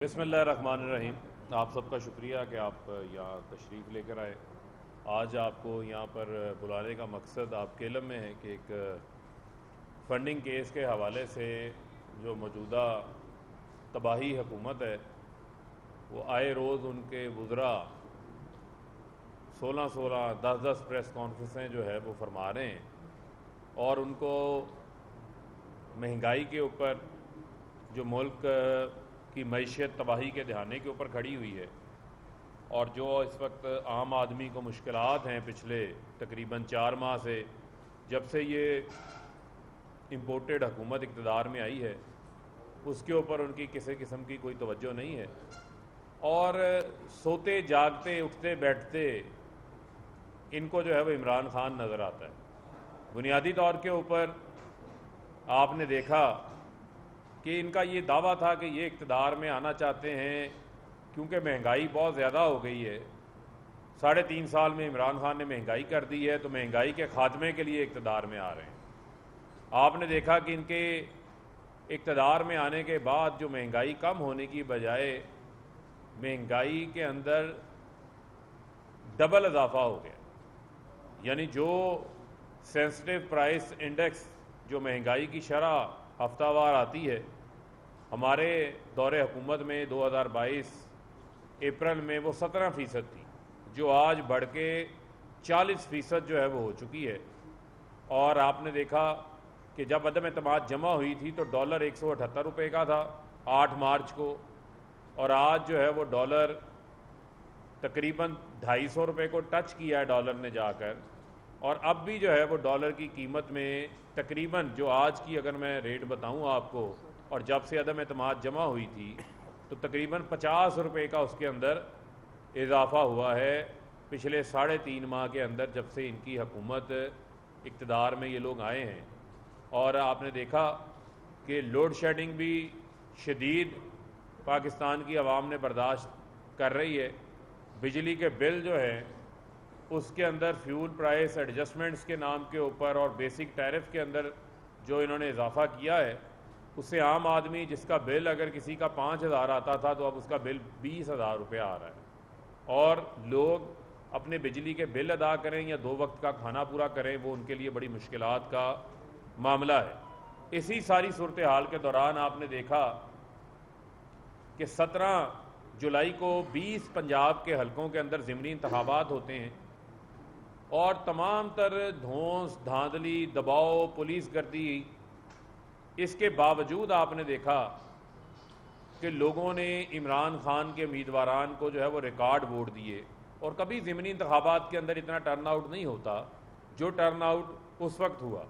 بسم اللہ الرحمن الرحیم۔ آپ سب کا شکریہ کہ آپ یہاں تشریف لے کر آئے۔ آج آپ کو یہاں پر بلانے کا مقصد آپ کے علم میں ہے کہ ایک فنڈنگ کیس کے حوالے سے جو موجودہ تباہی حکومت ہے وہ آئے روز ان کے وزراء 16 10 پریس کانفرنسیں جو ہے وہ فرما رہے ہیں اور ان کو مہنگائی کے اوپر جو ملک کی معیشت تباہی کے دہانے کے اوپر کھڑی ہوئی ہے اور جو اس وقت عام آدمی کو مشکلات ہیں پچھلے تقریباً 4 ماہ سے جب سے یہ امپورٹڈ حکومت اقتدار میں آئی ہے اس کے اوپر ان کی کسی قسم کی کوئی توجہ نہیں ہے اور سوتے جاگتے اٹھتے بیٹھتے ان کو جو ہے وہ عمران خان نظر آتا ہے۔ بنیادی طور کے اوپر آپ نے دیکھا کہ ان کا یہ دعویٰ تھا کہ یہ اقتدار میں آنا چاہتے ہیں کیونکہ مہنگائی بہت زیادہ ہو گئی ہے۔ 3.5 سال میں عمران خان نے مہنگائی کر دی ہے تو مہنگائی کے خاتمے کے لیے اقتدار میں آ رہے ہیں۔ آپ نے دیکھا کہ ان کے اقتدار میں آنے کے بعد جو مہنگائی کم ہونے کی بجائے مہنگائی کے اندر ڈبل اضافہ ہو گیا، یعنی جو سینسٹیو پرائس انڈیکس جو مہنگائی کی شرح ہفتہ وار آتی ہے ہمارے دور حکومت میں 2022 اپریل میں وہ 17% تھی جو آج بڑھ کے 40% جو ہے وہ ہو چکی ہے۔ اور آپ نے دیکھا کہ جب عدم اعتماد جمع ہوئی تھی تو ڈالر 178 روپے کا تھا 8 مارچ کو، اور آج جو ہے وہ ڈالر تقریباً 250 روپے کو ٹچ کیا ہے ڈالر نے جا کر، اور اب بھی جو ہے وہ ڈالر کی قیمت میں تقریباً جو آج کی اگر میں ریٹ بتاؤں آپ کو اور جب سے عدم اعتماد جمع ہوئی تھی تو تقریباً 50 روپے کا اس کے اندر اضافہ ہوا ہے پچھلے 3.5 ماہ کے اندر جب سے ان کی حکومت اقتدار میں یہ لوگ آئے ہیں۔ اور آپ نے دیکھا کہ لوڈ شیڈنگ بھی شدید پاکستان کی عوام نے برداشت کر رہی ہے۔ بجلی کے بل جو ہیں اس کے اندر فیول پرائس ایڈجسٹمنٹس کے نام کے اوپر اور بیسک ٹیرف کے اندر جو انہوں نے اضافہ کیا ہے اس سے عام آدمی جس کا بل اگر کسی کا 5,000 آتا تھا تو اب اس کا بل 20,000 روپے آ رہا ہے، اور لوگ اپنے بجلی کے بل ادا کریں یا 2 وقت کا کھانا پورا کریں وہ ان کے لیے بڑی مشکلات کا معاملہ ہے۔ اسی ساری صورتحال کے دوران آپ نے دیکھا کہ 17 جولائی کو 20 پنجاب کے حلقوں کے اندر ضمنی انتخابات ہوتے ہیں اور تمام تر دھونس دھاندلی دباؤ پولیس گردی، اس کے باوجود آپ نے دیکھا کہ لوگوں نے عمران خان کے امیدواران کو جو ہے وہ ریکارڈ ووٹ دیے، اور کبھی ضمنی انتخابات کے اندر اتنا ٹرن آؤٹ نہیں ہوتا جو ٹرن آؤٹ اس وقت ہوا،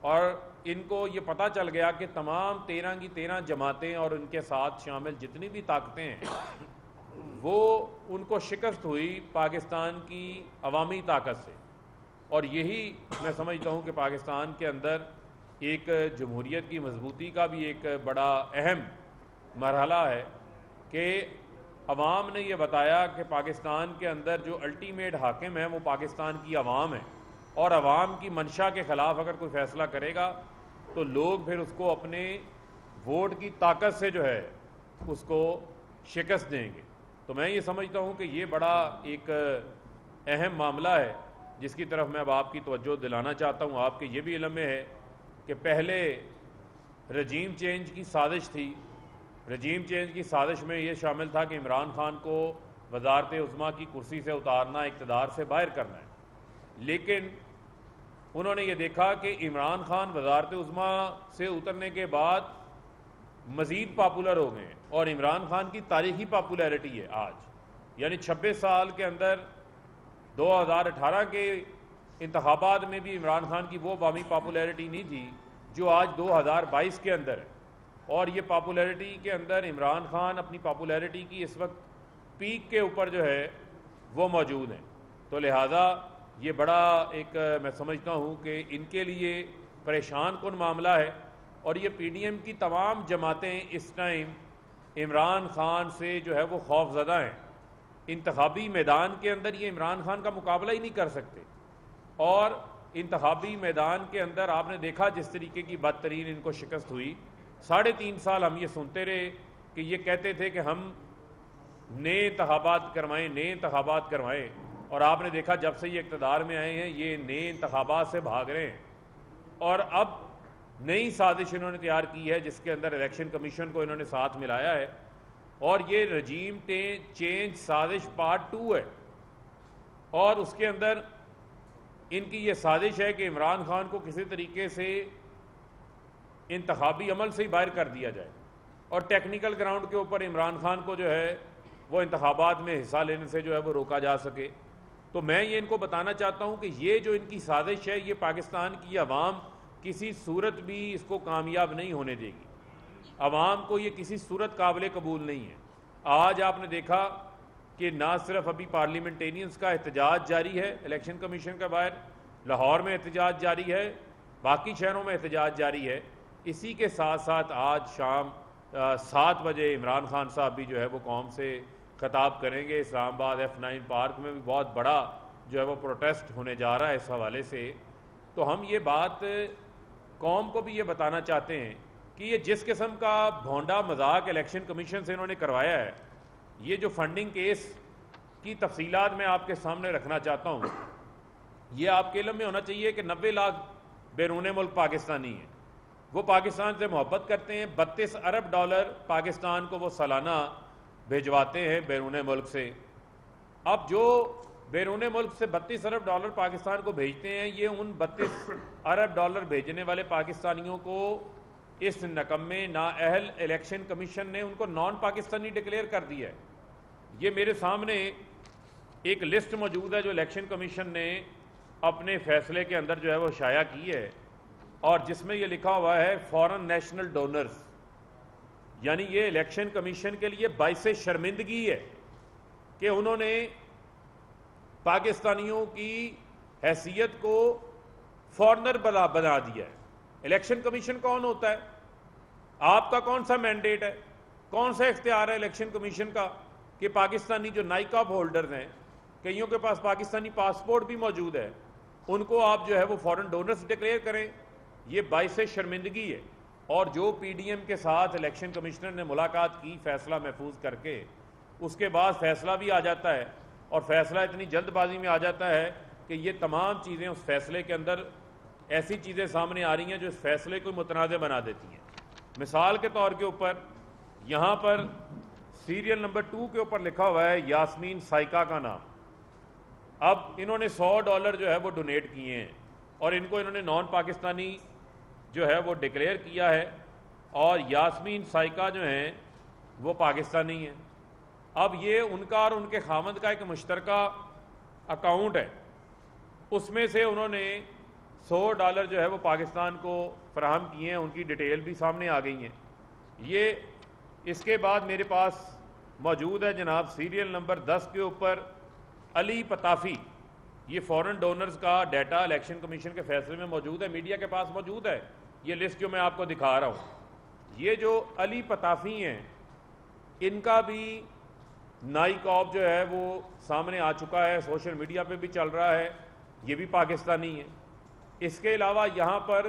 اور ان کو یہ پتہ چل گیا کہ تمام 13 کی 13 جماعتیں اور ان کے ساتھ شامل جتنی بھی طاقتیں ہیں وہ ان کو شکست ہوئی پاکستان کی عوامی طاقت سے۔ اور یہی میں سمجھتا ہوں کہ پاکستان کے اندر ایک جمہوریت کی مضبوطی کا بھی ایک بڑا اہم مرحلہ ہے کہ عوام نے یہ بتایا کہ پاکستان کے اندر جو الٹیمیٹ حاکم ہے وہ پاکستان کی عوام ہے، اور عوام کی منشا کے خلاف اگر کوئی فیصلہ کرے گا تو لوگ پھر اس کو اپنے ووٹ کی طاقت سے جو ہے اس کو شکست دیں گے۔ تو میں یہ سمجھتا ہوں کہ یہ بڑا ایک اہم معاملہ ہے جس کی طرف میں اب آپ کی توجہ دلانا چاہتا ہوں۔ آپ کے یہ بھی علم میں ہے کہ پہلے رجیم چینج کی سازش تھی، رجیم چینج کی سازش میں یہ شامل تھا کہ عمران خان کو وزارت عظمیٰ کی کرسی سے اتارنا، اقتدار سے باہر کرنا ہے، لیکن انہوں نے یہ دیکھا کہ عمران خان وزارت عظمیٰ سے اترنے کے بعد مزید پاپولر ہو گئے ہیں، اور عمران خان کی تاریخی پاپولیرٹی ہے آج، یعنی 26 سال کے اندر 2018 کے انتخابات میں بھی عمران خان کی وہ عوامی پاپولیرٹی نہیں تھی جو آج 2022 کے اندر ہے، اور یہ پاپولیرٹی کے اندر عمران خان اپنی پاپولیرٹی کی اس وقت پیک کے اوپر جو ہے وہ موجود ہیں۔ تو لہٰذا یہ بڑا ایک میں سمجھتا ہوں کہ ان کے لیے پریشان کن معاملہ ہے، اور یہ پی ڈی ایم کی تمام جماعتیں اس ٹائم عمران خان سے جو ہے وہ خوف زدہ ہیں۔ انتخابی میدان کے اندر یہ عمران خان کا مقابلہ ہی نہیں کر سکتے، اور انتخابی میدان کے اندر آپ نے دیکھا جس طریقے کی بدترین ان کو شکست ہوئی۔ 3.5 سال ہم یہ سنتے رہے کہ یہ کہتے تھے کہ ہم نئے انتخابات کروائیں، اور آپ نے دیکھا جب سے یہ اقتدار میں آئے ہیں یہ نئے انتخابات سے بھاگ رہے ہیں، اور اب نئی سازش انہوں نے تیار کی ہے جس کے اندر الیکشن کمیشن کو انہوں نے ساتھ ملایا ہے، اور یہ رجیم چینج سازش پارٹ 2 ہے، اور اس کے اندر ان کی یہ سازش ہے کہ عمران خان کو کسی طریقے سے انتخابی عمل سے ہی باہر کر دیا جائے، اور ٹیکنیکل گراؤنڈ کے اوپر عمران خان کو جو ہے وہ انتخابات میں حصہ لینے سے جو ہے وہ روکا جا سکے۔ تو میں یہ ان کو بتانا چاہتا ہوں کہ یہ جو ان کی سازش ہے یہ پاکستان کی عوام کسی صورت بھی اس کو کامیاب نہیں ہونے دے گی، عوام کو یہ کسی صورت قابل قبول نہیں ہے۔ آج آپ نے دیکھا کہ نہ صرف ابھی پارلیمنٹینینز کا احتجاج جاری ہے الیکشن کمیشن کے باہر، لاہور میں احتجاج جاری ہے، باقی شہروں میں احتجاج جاری ہے، اسی کے ساتھ ساتھ آج شام 7 بجے عمران خان صاحب بھی جو ہے وہ قوم سے خطاب کریں گے۔ اسلام آباد F9 پارک میں بھی بہت بڑا جو ہے وہ پروٹیسٹ ہونے جا رہا ہے اس حوالے سے۔ تو ہم یہ بات قوم کو بھی یہ بتانا چاہتے ہیں کہ یہ جس قسم کا بھونڈا مذاق الیکشن کمیشن سے انہوں نے کروایا ہے، یہ جو فنڈنگ کیس کی تفصیلات میں آپ کے سامنے رکھنا چاہتا ہوں، یہ آپ کے علم میں ہونا چاہیے کہ 90 لاکھ بیرون ملک پاکستانی ہیں، وہ پاکستان سے محبت کرتے ہیں، 32 ارب ڈالر پاکستان کو وہ سالانہ بھیجواتے ہیں بیرون ملک سے۔ اب جو بیرون ملک سے 32 ارب ڈالر پاکستان کو بھیجتے ہیں، یہ ان 32 ارب ڈالر بھیجنے والے پاکستانیوں کو اس نکمے نااہل الیکشن کمیشن نے ان کو نان پاکستانی ڈکلیئر کر دیا ہے۔ یہ میرے سامنے ایک لسٹ موجود ہے جو الیکشن کمیشن نے اپنے فیصلے کے اندر جو ہے وہ شائع کی ہے، اور جس میں یہ لکھا ہوا ہے فارن نیشنل ڈونرز، یعنی یہ الیکشن کمیشن کے لیے باعث شرمندگی ہے کہ انہوں نے پاکستانیوں کی حیثیت کو فارنر بنا دیا ہے۔ الیکشن کمیشن کون ہوتا ہے؟ آپ کا کون سا مینڈیٹ ہے، کون سا اختیار ہے الیکشن کمیشن کا کہ پاکستانی جو نائکاب ہولڈرز ہیں، کئیوں کے پاس پاکستانی پاسپورٹ بھی موجود ہے، ان کو آپ جو ہے وہ فارن ڈونرز ڈکلیئر کریں؟ یہ باعث شرمندگی ہے۔ اور جو پی ڈی ایم کے ساتھ الیکشن کمشنر نے ملاقات کی فیصلہ محفوظ کر کے، اس کے بعد فیصلہ بھی آ جاتا ہے، اور فیصلہ اتنی جلد بازی میں آ جاتا ہے کہ یہ تمام چیزیں اس فیصلے کے اندر ایسی چیزیں سامنے آ رہی ہیں جو اس فیصلے کو متنازع بنا دیتی ہیں۔ مثال کے طور کے اوپر یہاں پر سیریل نمبر 2 کے اوپر لکھا ہوا ہے یاسمین سائکا کا نام۔ اب انہوں نے $100 جو ہے وہ ڈونیٹ کیے ہیں، اور ان کو انہوں نے نان پاکستانی جو ہے وہ ڈکلیئر کیا ہے، اور یاسمین سائکا جو ہیں وہ پاکستانی ہیں۔ اب یہ ان کا اور ان کے خاوند کا ایک مشترکہ اکاؤنٹ ہے، اس میں سے انہوں نے $100 جو ہے وہ پاکستان کو فراہم کیے ہیں، ان کی ڈیٹیل بھی سامنے آ گئی ہیں۔ یہ اس کے بعد میرے پاس موجود ہے جناب سیریل نمبر 10 کے اوپر علی پتافی، یہ فورن ڈونرز کا ڈیٹا الیکشن کمیشن کے فیصلے میں موجود ہے، میڈیا کے پاس موجود ہے، یہ لسٹ جو میں آپ کو دکھا رہا ہوں۔ یہ جو علی پتافی ہیں ان کا بھی نائکاب جو ہے وہ سامنے آ چکا ہے، سوشل میڈیا پہ بھی چل رہا ہے، یہ بھی پاکستانی ہے۔ اس کے علاوہ یہاں پر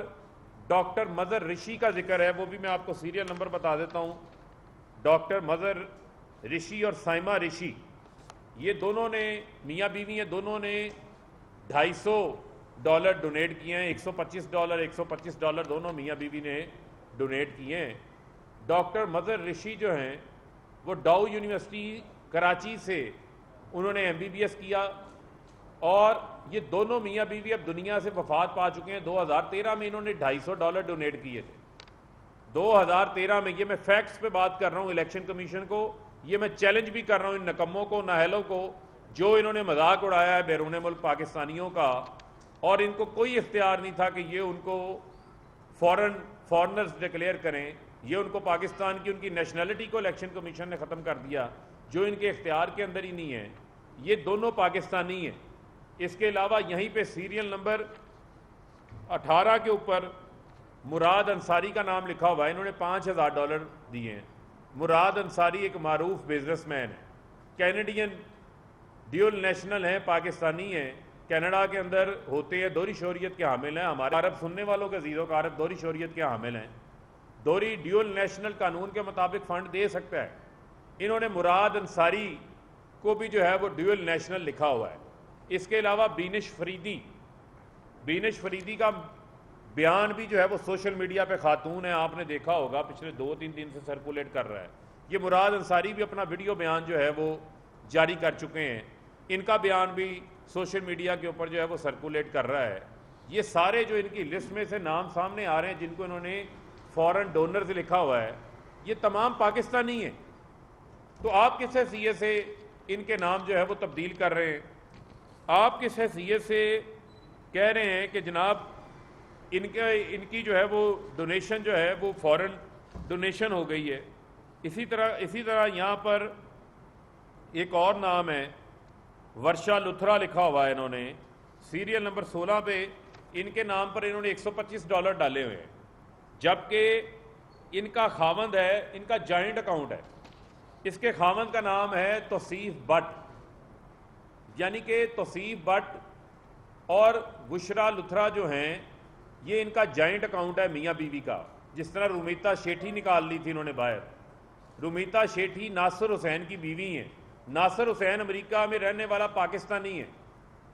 ڈاکٹر مظہر رشی کا ذکر ہے، وہ بھی میں آپ کو سیریل نمبر بتا دیتا ہوں۔ ڈاکٹر مظہر رشی اور سائمہ رشی، یہ دونوں نے میاں بیوی ہیں، دونوں نے $250 ڈونیٹ کیے ہیں، $125 دونوں میاں بیوی نے ڈونیٹ کیے ہیں۔ ڈاکٹر مظہر رشی جو ہیں وہ ڈاؤ یونیورسٹی کراچی سے انہوں نے MBBS کیا، اور یہ دونوں میاں بیوی اب دنیا سے وفات پا چکے ہیں۔ 2013 میں انہوں نے $250 ڈونیٹ کیے تھے، 2013 میں۔ یہ میں فیکٹس پہ بات کر رہا ہوں الیکشن کمیشن کو، یہ میں چیلنج بھی کر رہا ہوں ان نکموں کو، نااہلوں کو، جو انہوں نے مذاق اڑایا ہے بیرون ملک پاکستانیوں کا، اور ان کو کوئی اختیار نہیں تھا کہ یہ ان کو فارنرز ڈکلیئر کریں۔ یہ ان کو پاکستان کی ان کی نیشنلٹی کو الیکشن کمیشن نے ختم کر دیا، جو ان کے اختیار کے اندر ہی نہیں ہے۔ یہ دونوں پاکستانی ہیں۔ اس کے علاوہ یہیں پہ سیریل نمبر 18 کے اوپر مراد انصاری کا نام لکھا ہوا ہے، انہوں نے $5000 دیے ہیں۔ مراد انصاری ایک معروف بزنس مین ہے، کینیڈین ڈیول نیشنل ہیں، پاکستانی ہیں، کینیڈا کے اندر ہوتے ہیں، دوہری شہریت کے حامل ہیں۔ ہمارے عرب سننے والوں کے عزیزوں کا عرب دوہری شہریت کے حامل ہیں۔ دوہری ڈیول نیشنل قانون کے مطابق فنڈ دے سکتا ہے. انہوں نے مراد انصاری کو بھی جو ہے وہ ڈیول نیشنل لکھا ہوا ہے. اس کے علاوہ بینش فریدی کا بیان بھی جو ہے وہ سوشل میڈیا پہ خاتون ہے, آپ نے دیکھا ہوگا پچھلے 2-3 دن سے سرکولیٹ کر رہا ہے. یہ مراد انصاری بھی اپنا ویڈیو بیان جو ہے وہ جاری کر چکے ہیں, ان کا بیان بھی سوشل میڈیا کے اوپر جو ہے وہ سرکولیٹ کر رہا ہے. یہ سارے جو ان کی لسٹ میں سے نام سامنے آ رہے ہیں جن کو انہوں نے فورن ڈونرز لکھا ہوا ہے, یہ تمام پاکستانی ہیں. تو آپ کس حیثیت سے ان کے نام جو ہے وہ تبدیل کر رہے ہیں؟ آپ کس حیثیت سے کہہ رہے ہیں کہ جناب ان کی جو ہے وہ ڈونیشن جو ہے وہ فورن ڈونیشن ہو گئی ہے؟ اسی طرح یہاں پر ایک اور نام ہے ورشا لتھرا لکھا ہوا ہے, انہوں نے سیریل نمبر 16 پہ ان کے نام پر انہوں نے $125 ڈالے ہوئے ہیں, جبکہ ان کا خاوند ہے, ان کا جوائنٹ اکاؤنٹ ہے, اس کے خاوند کا نام ہے توصیف بٹ, یعنی کہ توصیف بٹ اور بشرا لتھرا جو ہیں یہ ان کا جوائنٹ اکاؤنٹ ہے میاں بیوی کا. جس طرح رومیتا شیٹھی نکال لی تھی انہوں نے باہر. رومیتا شیٹھی ناصر حسین کی بیوی ہیں. ناصر حسین امریکہ میں رہنے والا پاکستانی ہے,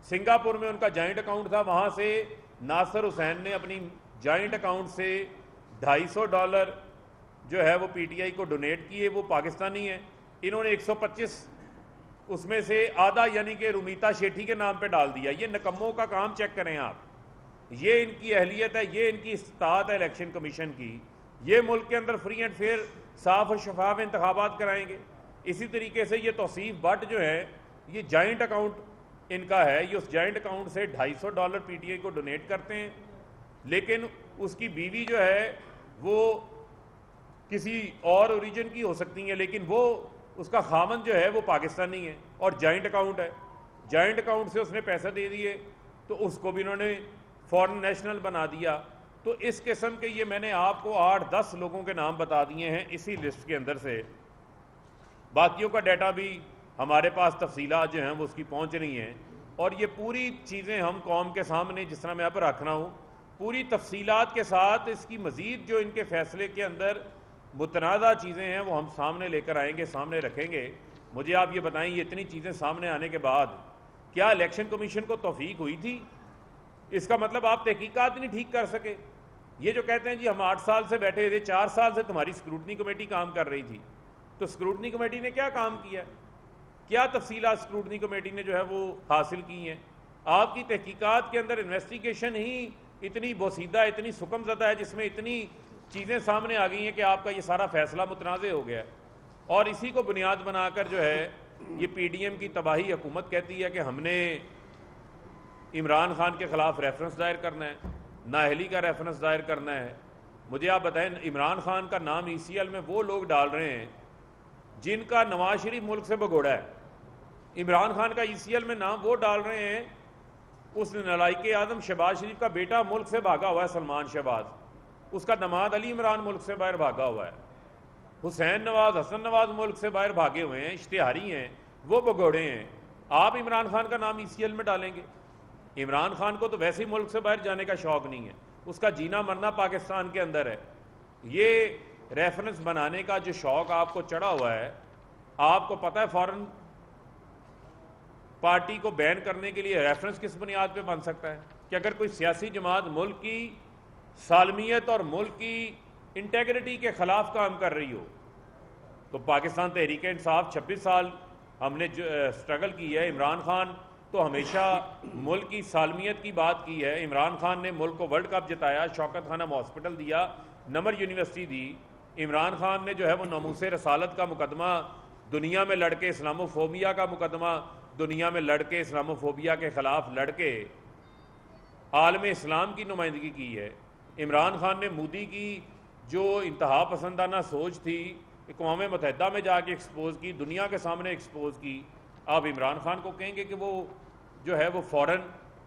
سنگاپور میں ان کا جوائنٹ اکاؤنٹ تھا, وہاں سے ناصر حسین نے اپنی جوائنٹ اکاؤنٹ سے $250 جو ہے وہ پی ٹی آئی کو ڈونیٹ کیے, وہ پاکستانی ہیں. انہوں نے 125 اس میں سے آدھا یعنی کہ رومیتا شیٹھی کے نام پہ ڈال دیا. یہ نکموں کا کام چیک کریں آپ, یہ ان کی اہلیت ہے, یہ ان کی استطاعت ہے الیکشن کمیشن کی. یہ ملک کے اندر فری اینڈ فیئر صاف اور شفاف انتخابات کرائیں گے. اسی طریقے سے یہ توصیف بٹ جو ہے یہ جوائنٹ اکاؤنٹ ان کا ہے, یہ اس جوائنٹ اکاؤنٹ سے $250 پی ٹی آئی کو ڈونیٹ کرتے ہیں, لیکن اس کی بیوی جو ہے وہ کسی اور اوریجن کی ہو سکتی ہیں, لیکن وہ اس کا خاوند جو ہے وہ پاکستانی ہے اور جوائنٹ اکاؤنٹ ہے. جوائنٹ اکاؤنٹ سے اس نے پیسے دے دیے تو اس کو بھی انہوں نے فورن نیشنل بنا دیا. تو اس قسم کے یہ میں نے آپ کو 8-10 لوگوں کے نام بتا دیے ہیں اسی لسٹ کے اندر سے. باقیوں کا ڈیٹا بھی ہمارے پاس تفصیلات جو ہیں وہ اس کی پہنچ رہی ہیں, اور یہ پوری چیزیں ہم قوم کے سامنے جس طرح میں اب رکھ رہا ہوں پوری تفصیلات کے ساتھ اس کی مزید جو ان کے فیصلے کے اندر متنازع چیزیں ہیں وہ ہم سامنے لے کر آئیں گے, سامنے رکھیں گے. مجھے آپ یہ بتائیں یہ اتنی چیزیں سامنے آنے کے بعد کیا الیکشن کمیشن کو توفیق ہوئی تھی؟ اس کا مطلب آپ تحقیقات نہیں ٹھیک کر سکے. یہ جو کہتے ہیں جی ہم 8 سال سے بیٹھے تھے, 4 سال سے تمہاری اسکروٹنی کمیٹی کام کر رہی تھی, تو اسکروٹنی کمیٹی نے کیا کام کیا, کیا تفصیلات اسکروٹنی کمیٹی نے جو ہے وہ حاصل کی ہیں؟ آپ کی تحقیقات کے اندر انویسٹیگیشن ہی اتنی بوسیدہ, اتنی سکم زدہ ہے, جس میں اتنی چیزیں سامنے آ گئی ہیں کہ آپ کا یہ سارا فیصلہ متنازع ہو گیا ہے. اور اسی کو بنیاد بنا کر جو ہے یہ پی ڈی ایم کی تباہی حکومت کہتی ہے کہ ہم نے عمران خان کے خلاف ریفرنس دائر کرنا ہے, نااہلی کا ریفرنس دائر کرنا ہے. مجھے آپ بتائیں عمران خان کا نام ای سی ایل میں وہ لوگ ڈال رہے ہیں جن کا نواز شریف ملک سے بگوڑا ہے. عمران خان کا ای سی ایل میں نام وہ ڈال رہے ہیں اس نالائق اعظم شہباز شریف کا بیٹا ملک سے بھاگا ہوا ہے, سلمان شہباز, اس کا داماد علی عمران ملک سے باہر بھاگا ہوا ہے, حسین نواز, حسن نواز ملک سے باہر بھاگے ہوئے ہیں, اشتہاری ہیں, وہ بگوڑے ہیں. آپ عمران خان کا نام ای سی ایل میں ڈالیں گے؟ عمران خان کو تو ویسے ہی ملک سے باہر جانے کا شوق نہیں ہے, اس کا جینا مرنا پاکستان کے اندر ہے. یہ ریفرنس بنانے کا جو شوق آپ کو چڑھا ہوا ہے, آپ کو پتہ ہے فورن پارٹی کو بین کرنے کے لیے ریفرنس کس بنیاد پہ بن سکتا ہے کہ اگر کوئی سیاسی جماعت ملک کی سالمیت اور ملک کی انٹیگریٹی کے خلاف کام کر رہی ہو. تو پاکستان تحریک انصاف 26 سال ہم نے سٹرگل کی ہے, عمران خان تو ہمیشہ ملک کی سالمیت کی بات کی ہے. عمران خان نے ملک کو ورلڈ کپ جتایا, شوکت خانم ہاسپٹل دیا, نمر یونیورسٹی دی. عمران خان نے جو ہے وہ ناموس رسالت کا مقدمہ دنیا میں لڑ کے, اسلام و فوبیا کا مقدمہ دنیا میں لڑ کے, اسلام و فوبیا کے خلاف لڑ کے عالم اسلام کی نمائندگی کی ہے. عمران خان نے مودی کی جو انتہا پسندانہ سوچ تھی اقوام متحدہ میں جا کے ایکسپوز کی, دنیا کے سامنے ایکسپوز کی. آپ عمران خان کو کہیں گے کہ وہ جو ہے وہ فورن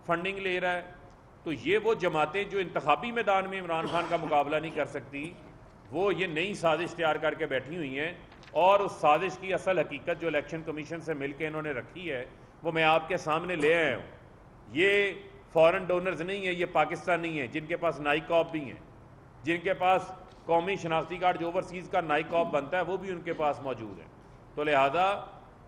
فنڈنگ لے رہا ہے؟ تو یہ وہ جماعتیں جو انتخابی میدان میں عمران خان کا مقابلہ نہیں کر سکتی, وہ یہ نئی سازش تیار کر کے بیٹھی ہوئی ہیں, اور اس سازش کی اصل حقیقت جو الیکشن کمیشن سے مل کے انہوں نے رکھی ہے وہ میں آپ کے سامنے لے آیا ہوں. یہ فورن ڈونرز نہیں ہیں, یہ پاکستانی ہیں جن کے پاس نائی کاپ بھی ہیں, جن کے پاس قومی شناختی کارڈ جو اوورسیز کا نائکاپ بنتا ہے وہ بھی ان کے پاس موجود ہے. تو لہذا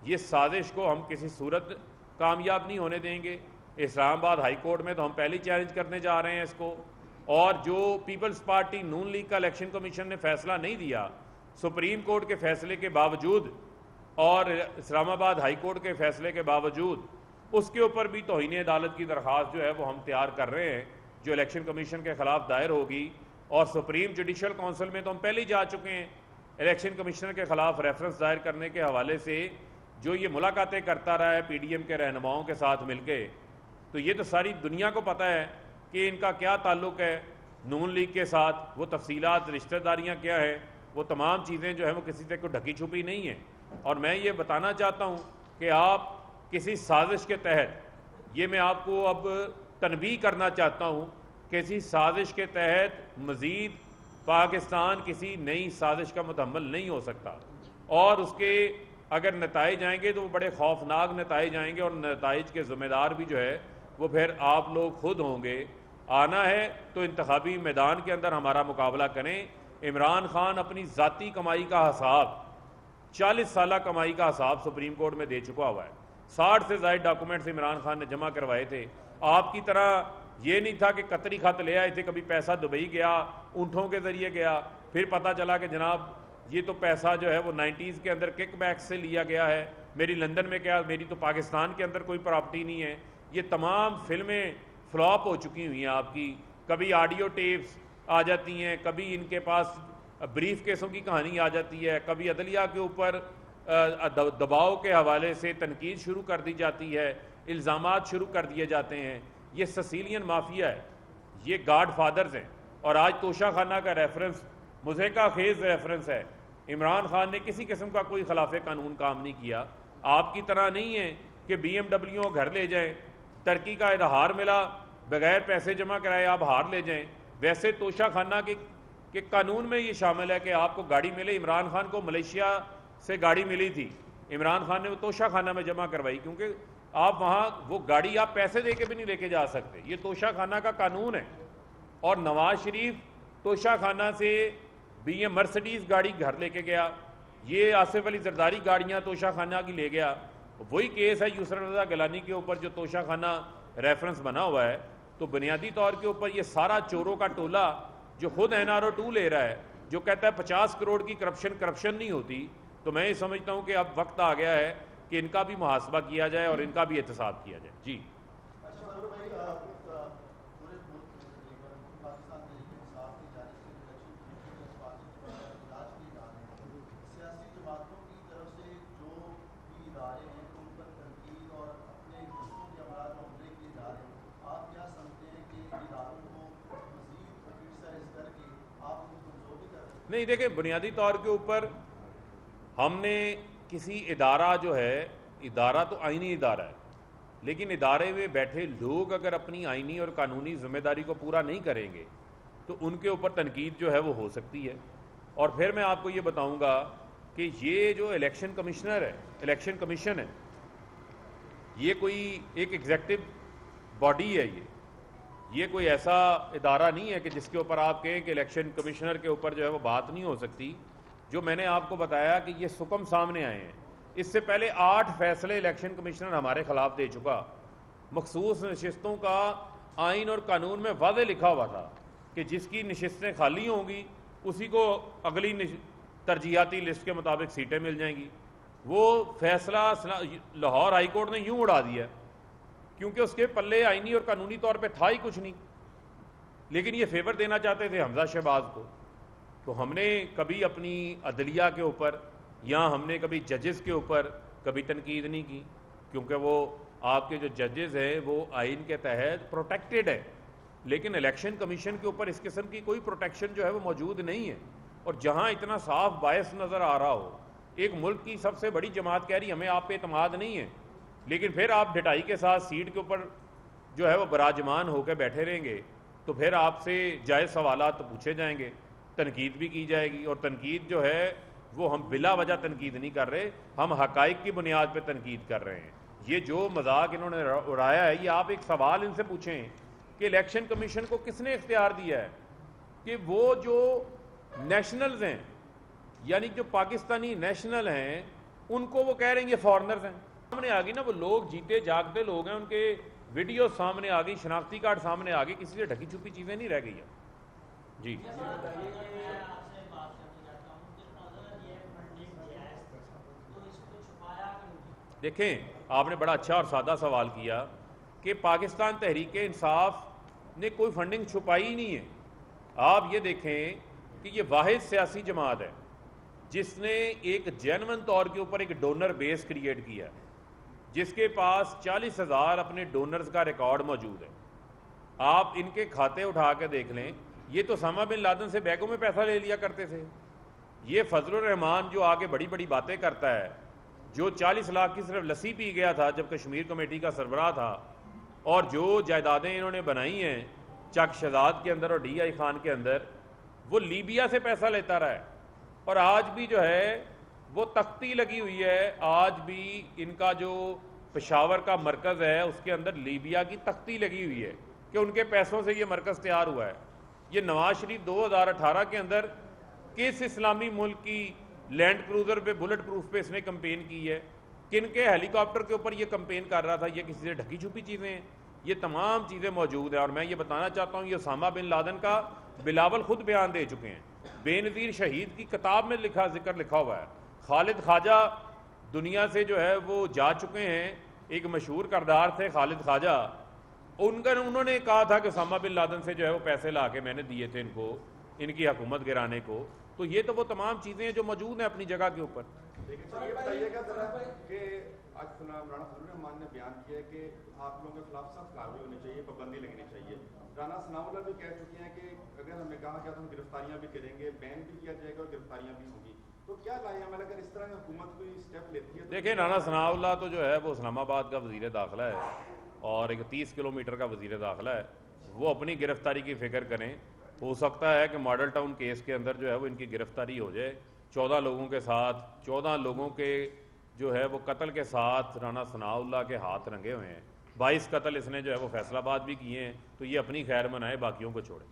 یہ سازش کو ہم کسی صورت کامیاب نہیں ہونے دیں گے. اسلام آباد ہائی کورٹ میں تو ہم پہلی چیلنج کرنے جا رہے ہیں اس کو. اور جو پیپلز پارٹی نون لیگ کا الیکشن کمیشن نے فیصلہ نہیں دیا سپریم کورٹ کے فیصلے کے باوجود اور اسلام آباد ہائی کورٹ کے فیصلے کے باوجود, اس کے اوپر بھی توہین عدالت کی درخواست جو ہے وہ ہم تیار کر رہے ہیں جو الیکشن کمیشن کے خلاف دائر ہوگی. اور سپریم جوڈیشل کونسل میں تو ہم پہلے ہی جا چکے ہیں الیکشن کمیشنر کے خلاف ریفرنس دائر کرنے کے حوالے سے. جو یہ ملاقاتیں کرتا رہا ہے پی ڈی ایم کے رہنماؤں کے ساتھ مل کے, تو یہ تو ساری دنیا کو پتہ ہے کہ ان کا کیا تعلق ہے نون لیگ کے ساتھ, وہ تفصیلات رشتہ داریاں کیا ہیں, وہ تمام چیزیں جو ہیں وہ کسی سے کوئی ڈھکی چھپی نہیں ہیں. اور میں یہ بتانا چاہتا ہوں کہ آپ کسی سازش کے تحت, یہ میں آپ کو اب تنبیہ کرنا چاہتا ہوں, کسی سازش کے تحت مزید پاکستان کسی نئی سازش کا متحمل نہیں ہو سکتا. اور اس کے اگر نتائج آئیں گے تو وہ بڑے خوفناک نتائج آئیں گے, اور نتائج کے ذمہ دار بھی جو ہے وہ پھر آپ لوگ خود ہوں گے. آنا ہے تو انتخابی میدان کے اندر ہمارا مقابلہ کریں. عمران خان اپنی ذاتی کمائی کا حساب 40 سالہ کمائی کا حساب سپریم کورٹ میں دے چکا ہوا ہے. 60 سے زائد ڈاکومنٹس عمران خان نے جمع کروائے تھے. آپ کی طرح یہ نہیں تھا کہ قطری خط لے آئے تھے, کبھی پیسہ دبئی گیا, اونٹوں کے ذریعے گیا, پھر پتہ چلا کہ جناب یہ تو پیسہ جو ہے وہ 90s کے اندر کک بیک سے لیا گیا ہے, میری لندن میں کیا, میری تو پاکستان کے اندر کوئی پراپرٹی نہیں ہے. یہ تمام فلمیں فلاپ ہو چکی ہوئی ہیں آپ کی. کبھی آڈیو ٹیپس آ جاتی ہیں, کبھی ان کے پاس بریف کیسوں کی کہانی آ جاتی ہے, کبھی عدلیہ کے اوپر دباؤ کے حوالے سے تنقید شروع کر دی جاتی ہے, الزامات شروع کر دیے جاتے ہیں. یہ سسیلین مافیا ہے, یہ گاڈ فادرز ہیں. اور آج توشہ خانہ کا ریفرنس مضحکہ خیز ریفرنس ہے. عمران خان نے کسی قسم کا کوئی خلاف قانون کام نہیں کیا. آپ کی طرح نہیں ہے کہ بی ایم ڈبلیو گھر لے جائیں, ترقی کا ادھار ملا, بغیر پیسے جمع کرائے آپ ہار لے جائیں. ویسے توشہ خانہ کے قانون میں یہ شامل ہے کہ آپ کو گاڑی ملے. عمران خان کو ملیشیا سے گاڑی ملی تھی, عمران خان نے وہ توشہ خانہ میں جمع کروائی, کیونکہ آپ وہاں وہ گاڑی آپ پیسے دے کے بھی نہیں لے کے جا سکتے. یہ توشہ خانہ کا قانون ہے. اور نواز شریف توشہ خانہ سے بی ایم مرسڈیز گاڑی گھر لے کے گیا, یہ آصف علی زرداری گاڑیاں توشہ خانہ کی لے گیا. وہی کیس ہے یسر رضا گیلانی کے اوپر جو توشہ خانہ ریفرنس بنا ہوا ہے. تو بنیادی طور کے اوپر یہ سارا چوروں کا ٹولہ جو خود NRO2 لے رہا ہے, جو کہتا ہے 50 کروڑ کی کرپشن نہیں ہوتی, تو میں یہ سمجھتا ہوں کہ اب وقت آ گیا ہے کہ ان کا بھی محاسبہ کیا جائے اور ان کا بھی احتساب کیا جائے. جی نہیں, دیکھیں بنیادی طور کے اوپر ہم نے کسی ادارہ جو ہے, ادارہ تو آئینی ادارہ ہے, لیکن ادارے میں بیٹھے لوگ اگر اپنی آئینی اور قانونی ذمہ داری کو پورا نہیں کریں گے تو ان کے اوپر تنقید جو ہے وہ ہو سکتی ہے. اور پھر میں آپ کو یہ بتاؤں گا کہ یہ جو الیکشن کمشنر ہے, الیکشن کمیشن ہے, یہ کوئی ایک ایگزیکٹو باڈی ہے. یہ کوئی ایسا ادارہ نہیں ہے کہ جس کے اوپر آپ کہیں کہ الیکشن کمشنر کے اوپر جو ہے وہ بات نہیں ہو سکتی. جو میں نے آپ کو بتایا کہ یہ سکم سامنے آئے ہیں, اس سے پہلے 8 فیصلے الیکشن کمشنر ہمارے خلاف دے چکا. مخصوص نشستوں کا آئین اور قانون میں واضح لکھا ہوا تھا کہ جس کی نشستیں خالی ہوں گی اسی کو اگلی ترجیحاتی لسٹ کے مطابق سیٹیں مل جائیں گی. وہ فیصلہ لاہور ہائی کورٹ نے یوں اڑا دیا کیونکہ اس کے پلے آئینی اور قانونی طور پہ تھا ہی کچھ نہیں, لیکن یہ فیور دینا چاہتے تھے حمزہ شہباز کو. تو ہم نے کبھی اپنی عدلیہ کے اوپر یا ہم نے کبھی ججز کے اوپر کبھی تنقید نہیں کی, کیونکہ وہ آپ کے جو ججز ہیں وہ آئین کے تحت پروٹیکٹڈ ہے, لیکن الیکشن کمیشن کے اوپر اس قسم کی کوئی پروٹیکشن جو ہے وہ موجود نہیں ہے. اور جہاں اتنا صاف باعث نظر آ رہا ہو, ایک ملک کی سب سے بڑی جماعت کہہ رہی ہمیں آپ پہ اعتماد نہیں ہے, لیکن پھر آپ ڈٹائی کے ساتھ سیٹ کے اوپر جو ہے وہ براجمان ہو کے بیٹھے رہیں گے, تو پھر آپ سے جائز سوالات تو پوچھے جائیں گے, تنقید بھی کی جائے گی. اور تنقید جو ہے وہ ہم بلا وجہ تنقید نہیں کر رہے, ہم حقائق کی بنیاد پہ تنقید کر رہے ہیں. یہ جو مذاق انہوں نے اڑایا ہے, یہ آپ ایک سوال ان سے پوچھیں کہ الیکشن کمیشن کو کس نے اختیار دیا ہے کہ وہ جو نیشنلز ہیں، یعنی جو پاکستانی نیشنل ہیں ان کو وہ کہہ رہے ہیں یہ فارنرز ہیں. سامنے آ گئی نا، وہ لوگ جیتے جاگتے لوگ ہیں، ان کے ویڈیو سامنے آ گئی، شناختی کارڈ سامنے آ گئی، کسی سے ڈھکی چھپی چیزیں نہیں رہ گئی ہیں. جی دیکھیں، آپ نے بڑا اچھا اور سادہ سوال کیا کہ پاکستان تحریک انصاف نے کوئی فنڈنگ چھپائی ہی نہیں ہے. آپ یہ دیکھیں کہ یہ واحد سیاسی جماعت ہے جس نے ایک جینون طور کے اوپر ایک ڈونر بیس کریٹ کیا ہے، جس کے پاس 40,000 اپنے ڈونرز کا ریکارڈ موجود ہے. آپ ان کے کھاتے اٹھا کے دیکھ لیں، یہ تو اسامہ بن لادن سے بیگوں میں پیسہ لے لیا کرتے تھے. یہ فضل الرحمان جو آگے بڑی بڑی باتیں کرتا ہے، جو 40 لاکھ کی صرف لسی پی گیا تھا جب کشمیر کمیٹی کا سربراہ تھا، اور جو جائیدادیں انہوں نے بنائی ہیں چک شہزاد کے اندر اور ڈی آئی خان کے اندر، وہ لیبیا سے پیسہ لیتا رہا ہے. اور آج بھی جو ہے وہ تختی لگی ہوئی ہے، آج بھی ان کا جو پشاور کا مرکز ہے اس کے اندر لیبیا کی تختی لگی ہوئی ہے کہ ان کے پیسوں سے یہ مرکز تیار ہوا ہے. یہ نواز شریف 2018 کے اندر کس اسلامی ملک کی لینڈ کروزر پہ بلٹ پروف پہ اس نے کمپین کی ہے؟ کن کے ہیلی کاپٹر کے اوپر یہ کمپین کر رہا تھا؟ یہ کسی سے ڈھکی چھپی چیزیں ہیں؟ یہ تمام چیزیں موجود ہیں. اور میں یہ بتانا چاہتا ہوں، یہ اسامہ بن لادن کا بلاول خود بیان دے چکے ہیں، بے نظیر شہید کی کتاب میں ذکر لکھا ہوا ہے. خالد خواجہ دنیا سے جو ہے وہ جا چکے ہیں، ایک مشہور کردار تھے خالد خواجہ، انہوں نے کہا تھا کہ اسامہ بن لادن سے جو ہے وہ پیسے لا کے میں نے دیے تھے ان کو، ان کی حکومت گرانے کو. تو یہ تو وہ تمام چیزیں ہیں جو موجود ہیں اپنی جگہ کے اوپر. یہ بتائیے گا ذرا کہ آج رانا فضل الرحمان نے بیان کیا ہے کہ آپ لوگوں کے خلاف سخت کارروائی ہونی چاہیے، پابندی لگنی چاہیے. رانا ثناء اللہ بھی کہہ چکے ہیں کہ اگر ہمیں کہا گیا تو ہم گرفتاریاں بھی کریں گے، بین بھی کیا جائے گا اور گرفتاریاں بھی ہوں گی. تو کیا لائے عمل اگر اس طرح کی حکومت کوئی اسٹیپ لیتی ہے؟ دیکھیں، رانا ثناء اللہ تو جو ہے وہ اسلام آباد کا وزیر داخلہ ہے اور ایک 30 کلومیٹر کا وزیر داخلہ ہے. وہ اپنی گرفتاری کی فکر کریں. ہو سکتا ہے کہ ماڈل ٹاؤن کیس کے اندر جو ہے وہ ان کی گرفتاری ہو جائے. 14 لوگوں کے ساتھ 14 لوگوں کے جو ہے وہ قتل کے ساتھ رانا ثناء اللہ کے ہاتھ رنگے ہوئے ہیں. 22 قتل اس نے جو ہے وہ فیصل آباد بھی کیے ہیں. تو یہ اپنی خیر منائے، باقیوں کو چھوڑے.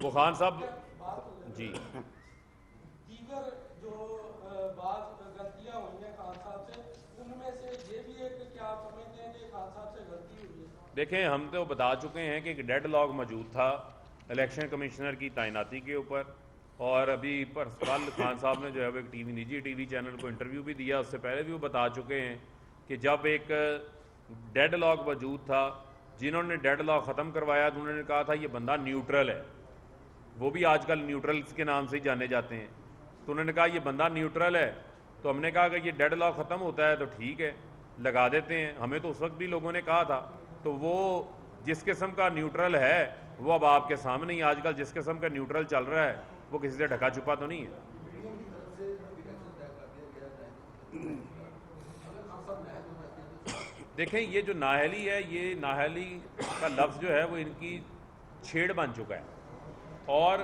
وہ خان صاحب جی دیگر جو بعض غلطیاں ہوئی ہیں خان صاحب سے، ان میں سے یہ بھی ہے کہ کیا آپ سمجھتے ہیں کہ خان صاحب سے غلطی ہوئی ہے؟ دیکھیں، ہم تو بتا چکے ہیں کہ ایک ڈیڈ لاک موجود تھا الیکشن کمشنر کی تعیناتی کے اوپر. اور ابھی کل خان صاحب نے جو ہے وہ ایک نجی ٹی وی چینل کو انٹرویو بھی دیا. اس سے پہلے بھی وہ بتا چکے ہیں کہ جب ایک ڈیڈ لاک موجود تھا، جنہوں نے ڈیڈ لاک ختم کروایا تو انہوں نے کہا تھا یہ بندہ نیوٹرل ہے. وہ بھی آج کل نیوٹرلز کے نام سے ہی جانے جاتے ہیں. تو انہوں نے کہا یہ بندہ نیوٹرل ہے. تو ہم نے کہا کہ یہ ڈیڈ لاک ختم ہوتا ہے تو ٹھیک ہے، لگا دیتے ہیں. ہمیں تو اس وقت بھی لوگوں نے کہا تھا. تو وہ جس قسم کا نیوٹرل ہے وہ اب آپ کے سامنے ہی. آج کل جس قسم کا نیوٹرل چل رہا ہے وہ کسی سے ڈھکا چھپا تو نہیں ہے. دیکھیں، یہ جو نااہلی ہے، یہ نااہلی کا لفظ جو ہے وہ ان کی چھیڑ بن چکا ہے. اور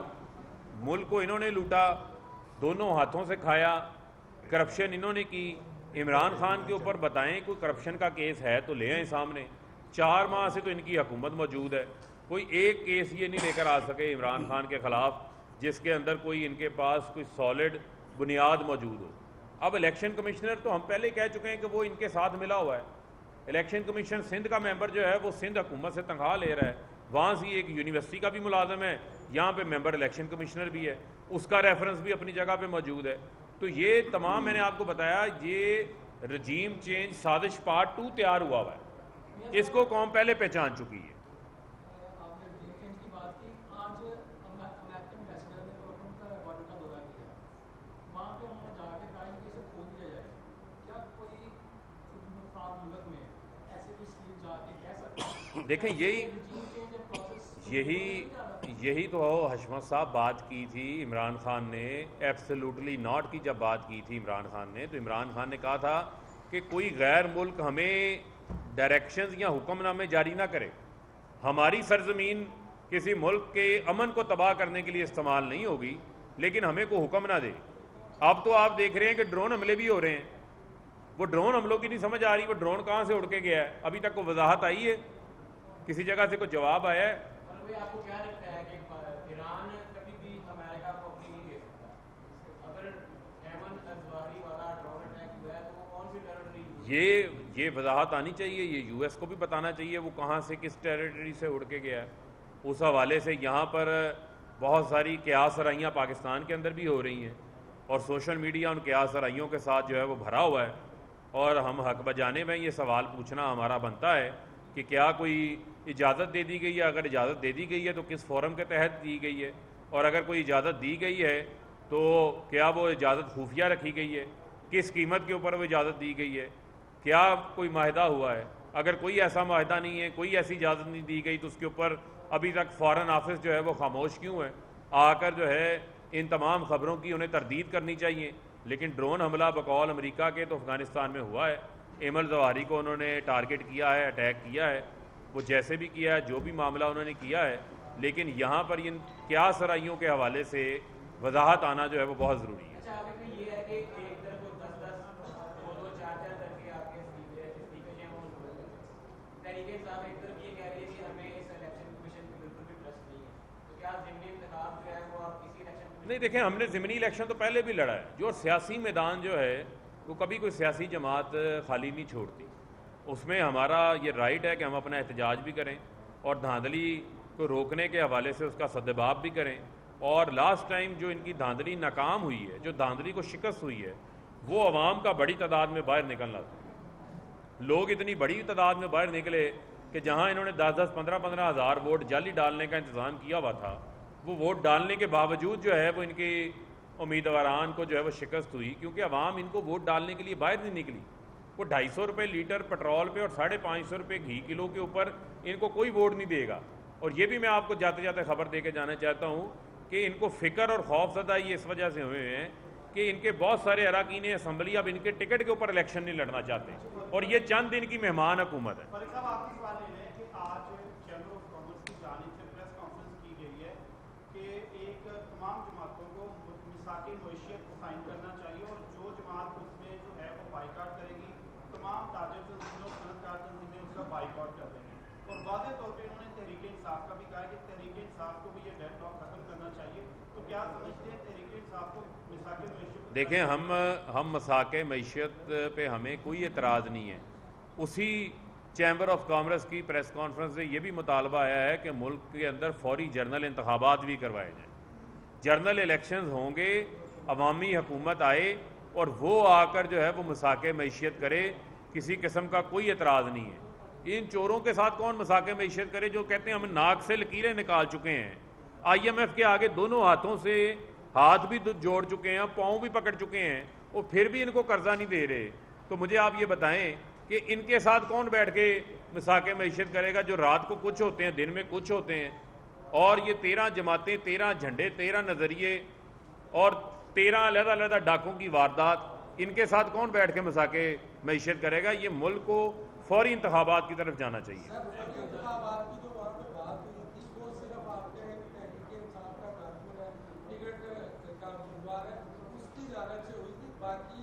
ملک کو انہوں نے لوٹا، دونوں ہاتھوں سے کھایا. کرپشن انہوں نے کی. عمران خان کے اوپر بتائیں کوئی کرپشن کا کیس ہے تو لے آئیں سامنے. 4 ماہ سے تو ان کی حکومت موجود ہے، کوئی ایک کیس یہ نہیں لے کر آ سکے عمران خان کے خلاف جس کے اندر کوئی ان کے پاس کوئی سالڈ بنیاد موجود ہو. اب الیکشن کمشنر تو ہم پہلے کہہ چکے ہیں کہ وہ ان کے ساتھ ملا ہوا ہے. الیکشن کمیشن سندھ کا ممبر جو ہے وہ سندھ حکومت سے تنخواہ لے رہا ہے. وہاں سے ایک یونیورسٹی کا بھی ملازم ہے، یہاں پہ ممبر الیکشن کمشنر بھی ہے، اس کا ریفرنس بھی اپنی جگہ پہ موجود ہے. تو یہ تمام میں نے آپ کو بتایا، یہ رجیم چینج سازش پارٹ 2 تیار ہوا ہوا ہے. اس کو قوم پہلے پہچان چکی ہے. دیکھیں، یہی تو حشمت صاحب بات کی تھی عمران خان نے. ایبسلیوٹلی ناٹ کی جب بات کی تھی عمران خان نے، تو عمران خان نے کہا تھا کہ کوئی غیر ملک ہمیں ڈائریکشنز یا حکم نامے جاری نہ کرے. ہماری سرزمین کسی ملک کے امن کو تباہ کرنے کے لیے استعمال نہیں ہوگی، لیکن ہمیں کوئی حکم نہ دے. اب تو آپ دیکھ رہے ہیں کہ ڈرون حملے بھی ہو رہے ہیں. وہ ڈرون ہم لوگ کی نہیں سمجھ آ رہی وہ ڈرون کہاں سے اڑ کے گیا ہے، ابھی تک کوئی وضاحت آئی ہے؟ کسی جگہ سے کوئی جواب آیا ہے؟ آپ کو کیا لگتا ہے کہ ایران کبھی بھی امریکہ کو اپنی نہیں دے سکتا؟ اگر ایمن الظواہری والا ڈرون اٹیک ہوا ہے تو وہ کون سی ٹیریٹری؟ یہ وضاحت آنی چاہیے، یہ یو ایس کو بھی بتانا چاہیے وہ کہاں سے کس ٹیریٹری سے اڑ کے گیا ہے۔ اس حوالے سے یہاں پر بہت ساری قیاس آرائیاں پاکستان کے اندر بھی ہو رہی ہیں، اور سوشل میڈیا ان قیاس آرائیوں کے ساتھ جو ہے وہ بھرا ہوا ہے، اور ہم حق بجانب ہیں یہ سوال پوچھنا ہمارا بنتا ہے کہ کیا کوئی اجازت دے دی گئی ہے؟ اگر اجازت دے دی گئی ہے تو کس فورم کے تحت دی گئی ہے؟ اور اگر کوئی اجازت دی گئی ہے تو کیا وہ اجازت خفیہ رکھی گئی ہے؟ کس قیمت کے اوپر وہ اجازت دی گئی ہے؟ کیا کوئی معاہدہ ہوا ہے؟ اگر کوئی ایسا معاہدہ نہیں ہے، کوئی ایسی اجازت نہیں دی گئی، تو اس کے اوپر ابھی تک فارن آفس جو ہے وہ خاموش کیوں ہے؟ آ کر جو ہے ان تمام خبروں کی انہیں تردید کرنی چاہیے۔ لیکن ڈرون حملہ بقول امریکہ کے تو افغانستان میں ہوا ہے، ایمن الظواہری کو انہوں نے ٹارگٹ کیا ہے، اٹیک کیا ہے، وہ جیسے بھی کیا ہے، جو بھی معاملہ انہوں نے کیا ہے، لیکن یہاں پر ان قیاس آرائیوں کے حوالے سے وضاحت آنا جو ہے وہ بہت ضروری ہے۔ اچھا، آپ کو یہ ہے کہ ایک طرف کو 10-10 2-2 4-4 کر کے آپ کے اسپیکر ہیں وہ تحریک انصاف ایک طرف یہ کہہ رہی ہے کہ ہمیں اس الیکشن کمیشن پہ بالکل بھی ٹرسٹ نہیں ہے، تو کیا ضمنی انتخاب جو ہے وہ آپ کسی الیکشن نہیں دیکھیں، ہم نے ضمنی الیکشن تو پہلے بھی لڑا ہے، جو سیاسی میدان جو ہے وہ کبھی کوئی سیاسی جماعت خالی نہیں چھوڑتی، اس میں ہمارا یہ رائٹ ہے کہ ہم اپنا احتجاج بھی کریں اور دھاندلی کو روکنے کے حوالے سے اس کا سدباب بھی کریں۔ اور لاسٹ ٹائم جو ان کی دھاندلی ناکام ہوئی ہے، جو دھاندلی کو شکست ہوئی ہے، وہ عوام کا بڑی تعداد میں باہر نکلنا تھا۔ لوگ اتنی بڑی تعداد میں باہر نکلے کہ جہاں انہوں نے 10-10 15-15 ہزار ووٹ جعلی ڈالنے کا انتظام کیا ہوا تھا، وہ ووٹ ڈالنے کے باوجود جو ہے وہ ان کی امیدواران کو جو ہے وہ شکست ہوئی، کیونکہ عوام ان کو ووٹ ڈالنے کے لیے باہر نہیں نکلی۔ وہ 250 روپے لیٹر پٹرول پہ اور 550 روپے گھی کلو کے اوپر ان کو کوئی ووٹ نہیں دے گا۔ اور یہ بھی میں آپ کو جاتے جاتے خبر دے کے جانا چاہتا ہوں کہ ان کو فکر اور خوف زدہ یہ اس وجہ سے ہوئے ہیں کہ ان کے بہت سارے اراکین اسمبلی اب ان کے ٹکٹ کے اوپر الیکشن نہیں لڑنا چاہتے، اور یہ چند دن کی مہمان حکومت ہے۔ فاروق صاحب، آپ کی سوال یہ ہے کہ آج چیمبر آف کامرس کی جانب سے پریس کانفرنس کی گئی ہے کہ ایک تمام جماعتوں کو میثاق معیشت کو سائن کرنا چاہیے، اور جو جماعت اس میں جو ہے وہ بائیکاٹ کرے گی، تمام تاجر تنظیمیں اور صنعت کار تنظیمیں اس کا بائیکاٹ کر دیں گے۔ اور واضح طور پہ انہوں نے تحریک انصاف کا بھی کہا کہ تحریک انصاف کو بھی یہ ڈیڈ لاک ختم کرنا چاہیے، تو کیا سمجھتے ہیں تحریک انصاف کو میثاق معیشت؟ دیکھیں، ہم میثاق معیشت پہ ہمیں کوئی اعتراض نہیں ہے۔ اسی چیمبر آف کامرس کی پریس کانفرنس سے یہ بھی مطالبہ آیا ہے کہ ملک کے اندر فوری جنرل انتخابات بھی کروائے جائیں، جنرل الیکشنز ہوں گے، عوامی حکومت آئے اور وہ آ کر جو ہے وہ میثاق معیشت کرے، کسی قسم کا کوئی اعتراض نہیں ہے۔ ان چوروں کے ساتھ کون میثاق معیشت کرے جو کہتے ہیں ہم ناک سے لکیریں نکال چکے ہیں، IMF کے آگے دونوں ہاتھوں سے ہاتھ بھی جوڑ چکے ہیں، پاؤں بھی پکڑ چکے ہیں، اور پھر بھی ان کو قرضہ نہیں دے رہے۔ تو مجھے آپ یہ بتائیں کہ ان کے ساتھ کون بیٹھ کے میثاق معیشت کرے گا جو رات کو کچھ ہوتے ہیں، دن میں کچھ ہوتے ہیں؟ اور یہ 13 جماعتیں، 13 جھنڈے، 13 نظریے اور 13 علیحدہ علیحدہ ڈاکوں کی واردات، ان کے ساتھ کون بیٹھ کے میثاق معیشت کرے گا؟ یہ ملک کو فوری انتخابات کی طرف جانا چاہیے۔ انتخابات کی جو وہاں پہ بات ہوئی تھی وہ صرف آپ کے تحریک انصاف کا کارکن ہے، ٹکٹ کا امیدوار ہے، اس کی جانب سے ہوئی تھی۔ باقی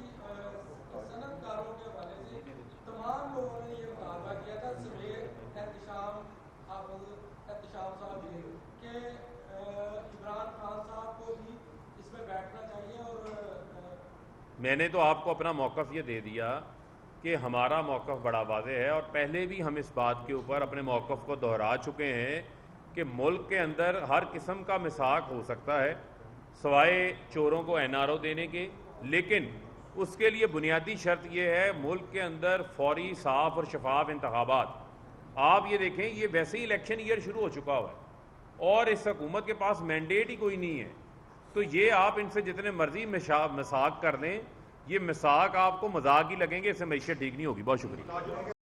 صنعت کاروں کے حوالے سے تمام لوگوں نے یہ مطالبہ کیا تھا، سمیت احتشام صاحب بھی، کہ عمران خان صاحب کو بھی اس میں بیٹھنا چاہیے۔ اور میں نے تو آپ کو اپنا موقف یہ دے دیا کہ ہمارا موقف بڑا واضح ہے، اور پہلے بھی ہم اس بات کے اوپر اپنے موقف کو دہرا چکے ہیں کہ ملک کے اندر ہر قسم کا میثاق ہو سکتا ہے سوائے چوروں کو NRO دینے کے، لیکن اس کے لیے بنیادی شرط یہ ہے ملک کے اندر فوری، صاف اور شفاف انتخابات۔ آپ یہ دیکھیں، یہ ویسے ہی الیکشن ایئر شروع ہو چکا ہوا ہے اور اس حکومت کے پاس مینڈیٹ ہی کوئی نہیں ہے، تو یہ آپ ان سے جتنے مرضی میثاق کر لیں، یہ میثاق آپ کو مذاق ہی لگیں گے، اس سے معیشت ٹھیک نہیں ہوگی۔ بہت شکریہ۔